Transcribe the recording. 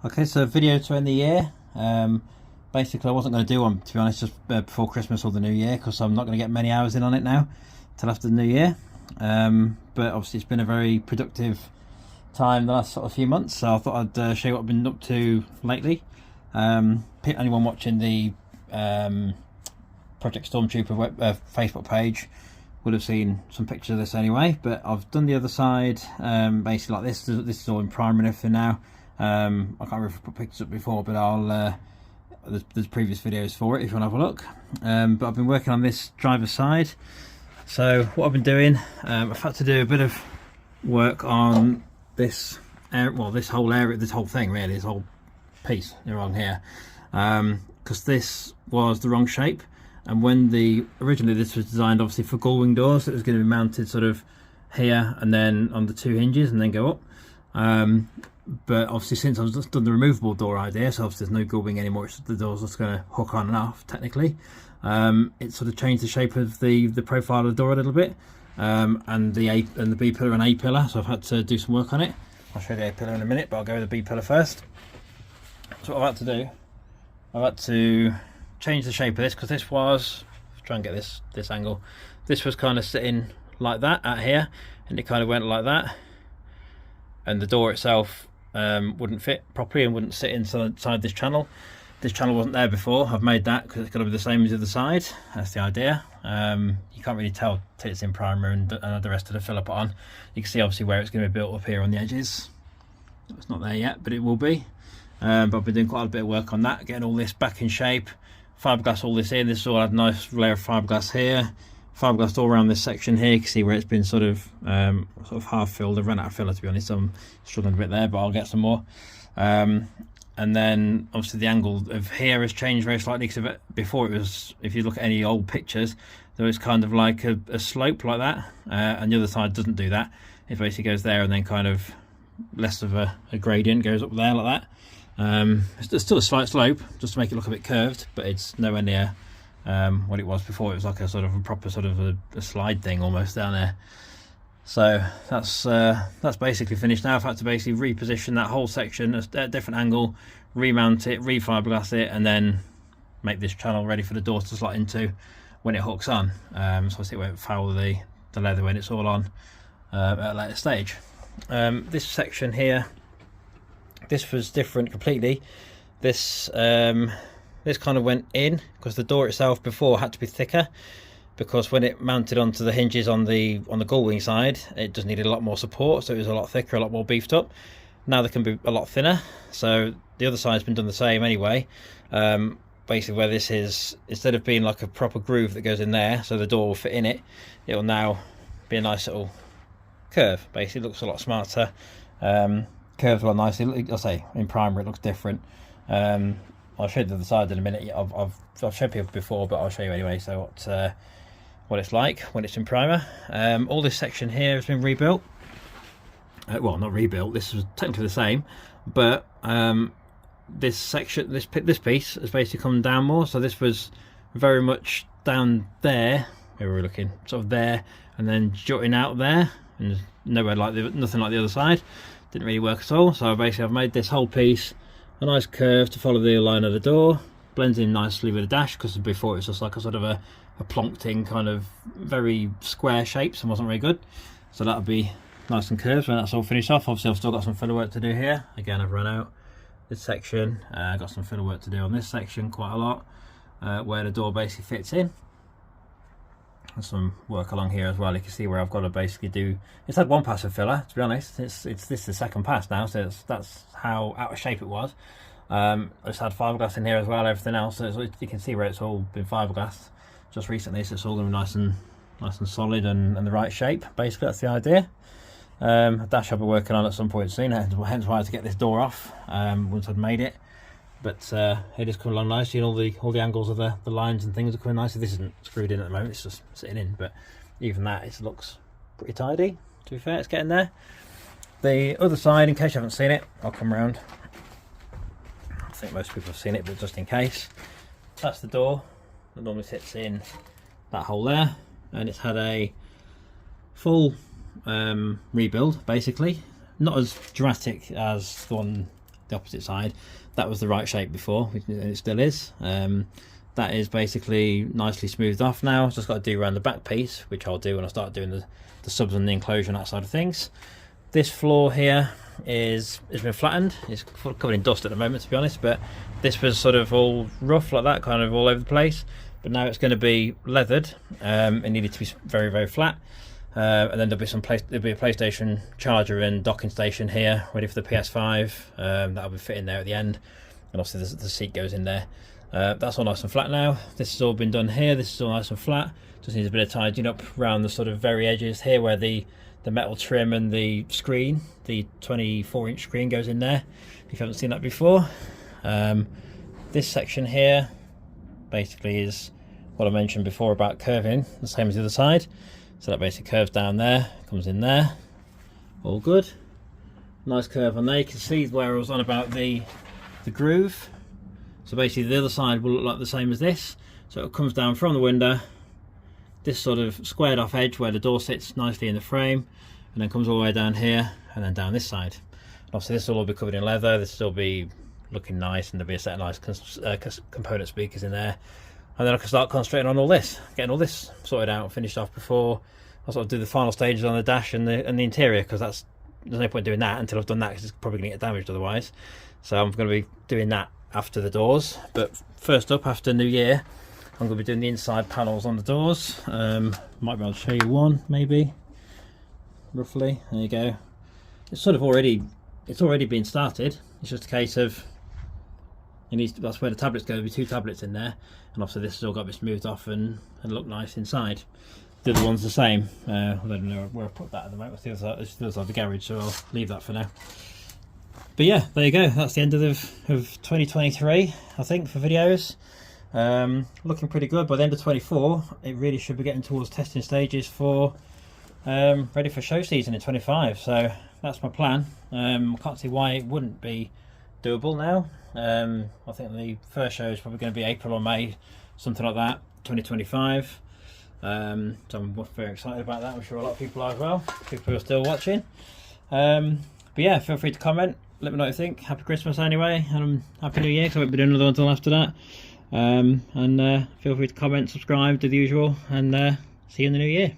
Okay, so video to end the year. Basically, I wasn't going to do one, to be honest, just before Christmas or the New Year, because I'm not going to get many hours in on it now till after the New Year. But obviously, it's been a very productive time the last sort of few months, so I thought I'd show you what I've been up to lately. Anyone watching the Project Stormtrooper Facebook page would have seen some pictures of this anyway, but I've done the other side basically like this. This is all in primer and everything now. I can't remember if I put pictures up before, but there's previous videos for it if you want to have a look. But I've been working on this driver's side. So what I've been doing, I've had to do a bit of work on this area, well, this whole area, this whole thing really, this whole piece around here, because this was the wrong shape. And when originally this was designed obviously for gull wing doors, it was going to be mounted sort of here and then on the two hinges and then go up. But obviously since I've just done the removable door idea, so obviously there's no gull wing anymore, it's just the door's just going to hook on and off technically. It sort of changed the shape of the profile of the door a little bit, and the B pillar and A pillar, so I've had to do some work on it. I'll show you the A pillar in a minute, but I'll go with the B pillar first. So what I've had to do, I've had to change the shape of this, because this was, try and get this angle, this was kind of sitting like that out here, and it kind of went like that, and the door itself wouldn't fit properly and wouldn't sit inside this channel. This channel wasn't there before. I've made that because it's got to be the same as the other side. That's the idea. You can't really tell till it's in primer and the rest of the filler put on. You can see obviously where it's going to be built up here on the edges. It's not there yet, but it will be. But I've been doing quite a bit of work on that, getting all this back in shape. Fiberglass all this in. This all had a nice layer of fiberglass here. Fiberglass all around this section here. You can see where it's been sort of half filled. I've run out of filler, to be honest, so I'm struggling a bit there, but I'll get some more. And then obviously the angle of here has changed very slightly, because before it was, if you look at any old pictures, there was kind of like a slope like that, and the other side doesn't do that. It basically goes there and then kind of less of a gradient goes up there like that. It's still a slight slope just to make it look a bit curved, but it's nowhere near what it was before. It was like a sort of a proper sort of a slide thing almost down there. So that's basically finished now. I've had to basically reposition that whole section at a different angle, remount it, re-fiberglass it, and then make this channel ready for the door to slot into when it hooks on. So obviously it won't foul the leather when it's all on at a later stage. This section here, this was different completely. This kind of went in because the door itself before had to be thicker, because when it mounted onto the hinges on the gull wing side, it just needed a lot more support, so it was a lot thicker, a lot more beefed up. Now they can be a lot thinner, so the other side's been done the same anyway. Basically where this is, instead of being like a proper groove that goes in there so the door will fit in it, it will now be a nice little curve. Basically looks a lot smarter, curves a lot nicely. I'll say in primer it looks different. I'll show you the other side in a minute. I've showed people before, but I'll show you anyway, so what it's like when it's in primer. All this section here has been rebuilt. Well, not rebuilt, this was technically the same, but this section, this piece has basically come down more. So this was very much down there, where we're looking, sort of there, and then jutting out there, and nowhere like nothing like the other side. Didn't really work at all. So basically I've made this whole piece a nice curve to follow the line of the door, blends in nicely with the dash, because before it was just like a sort of a plonked in kind of very square shapes and wasn't very good. So that'll be nice and curved when that's all finished off. Obviously I've still got some filler work to do here. Again, I've run out this section. I've got some filler work to do on this section quite a lot, where the door basically fits in. And some work along here as well. You can see where I've got to basically do, it's had one pass of filler, to be honest. It's this the second pass now, so that's how out of shape it was. It's had fiberglass in here as well, everything else, so you can see where it's all been fiberglassed just recently, so it's all going to be nice and solid and the right shape. Basically that's the idea. A dash I'll be working on at some point soon, hence why I had to get this door off once I'd made it. But it is coming along nicely, and all the angles of the lines and things are coming nicely. This isn't screwed in at the moment, it's just sitting in, but even that, it looks pretty tidy, to be fair. It's getting there. The other side, in case you haven't seen it, I'll come around. I think most people have seen it, but just in case, that's the door that normally sits in that hole there, and it's had a full rebuild basically. Not as dramatic as the one the opposite side. That was the right shape before, and it still is. That is basically nicely smoothed off now. I've just got to do around the back piece, which I'll do when I start doing the subs and the enclosure and that side of things. This floor here has been flattened. It's covered in dust at the moment, to be honest, but this was sort of all rough like that, kind of all over the place. But now it's going to be leathered. It needed to be very, very flat. And then there'll be a PlayStation charger and docking station here, ready for the PS5. That'll be fitting there at the end, and obviously the seat goes in there. That's all nice and flat now. This has all been done here. This is all nice and flat. Just needs a bit of tidying up around the sort of very edges here, where the metal trim and the screen, the 24-inch screen, goes in there. If you haven't seen that before, this section here basically is what I mentioned before about curving, the same as the other side. So that basically curves down there, comes in there, all good. Nice curve on there. You can see where I was on about the groove. So basically the other side will look like the same as this. So it comes down from the window, this sort of squared off edge where the door sits nicely in the frame, and then comes all the way down here and then down this side. And obviously this will all be covered in leather. This will still be looking nice, and there'll be a set of nice component speakers in there. And then I can start concentrating on all this, getting all this sorted out and finished off before I sort of do the final stages on the dash and the interior, because there's no point doing that until I've done that, because it's probably going to get damaged otherwise. So I'm going to be doing that after the doors. But first up, after New Year, I'm going to be doing the inside panels on the doors. Might be able to show you one, maybe, roughly. There you go. It's sort of already been started. It's just a case of that's where the tablets go. There'll be 2 tablets in there, and obviously this has all got to be smoothed off and look nice inside. The other one's the same. I don't know where I put that at the moment. It's the other side of the garage, so I'll leave that for now. But yeah, there you go. That's the end of 2023, I think, for videos. Looking pretty good. By the end of 24, it really should be getting towards testing stages for ready for show season in 25. So that's my plan. I can't see why it wouldn't be doable now. I think the first show is probably going to be April or May, something like that, 2025. So I'm very excited about that. I'm sure a lot of people are as well, people who are still watching. But yeah, feel free to comment, let me know what you think. Happy Christmas anyway, and Happy New Year, because I won't be doing another one until after that. And feel free to comment, subscribe, do the usual, and see you in the new year.